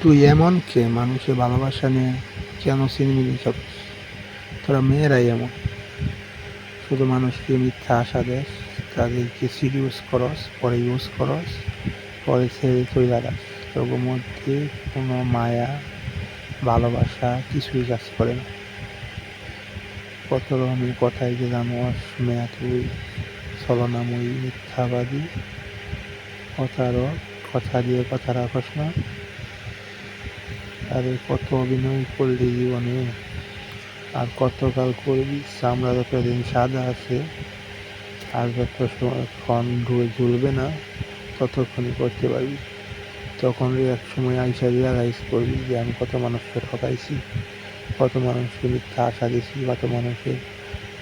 তুই এমন কে? মানুষের ভালোবাসা নিয়ে কেন ছিনিমিনি করিস? তোরা মেয়েরাই এমন, শুধু মানুষকে মিথ্যা আশা দেস, তাদেরকে সিরিয়াস করস, পরে ইউজ করস, পরে ছেড়ে চইলা যাস। তোর মধ্যে কোনো মায়া ভালোবাসা কিছুই কাজ করে না। কত রকমের কথাই যে জানোয়াস মেয়া তুই, ছলনাময়ী মিথ্যাবাদী, প্রতারক, কথা দিয়ে কথা রাখস না। আরে কত অভিনয় করলি জীবনে, আর কতকাল করবি? চামড়া যতদিন সাদা আছে আর যতক্ষণ ঝুলবে না ততক্ষণই করতে পারবি। তখন এক সময় আইসা রিয়ালাইজ করবি যে আমি কত মানুষকে ঠকাইছি, কত মানুষকে মিথ্যা আশা দিছি, কত মানুষের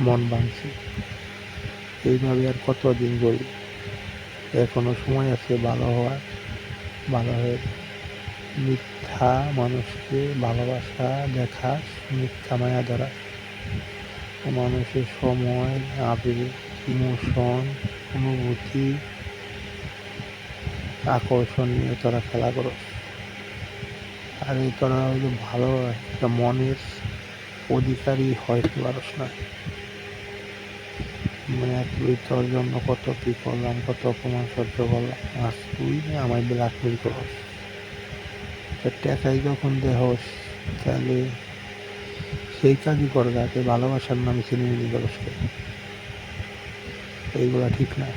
মন ভাঙছি। এইভাবে আর কতদিন করবি? এখনো সময় আছে ভালো হওয়ার, ভালো হয়ে যা। মিথ্যা মানুষকে ভালোবাসা দেখাস, মিথ্যা মায়া ধরা, মানুষের সময়, আবেগ, ইমোশন, অনুভূতি, আকর্ষণ নিয়ে তোরা খেলা করস। আর এই তোরা হয়তো ভালো একটা মনের অধিকারী হইতে পারস না। তুই তোর জন্য কত কি করলাম, কত অপমান সহ্য করলাম, আজ তুই আমায় ব্ল্যাকমেল করস। টাকাই যখন দেহস তাহলে সেই কাজই কর, যাতে ভালোবাসার নামে ছিনিমিনি করস। এইগুলা ঠিক না।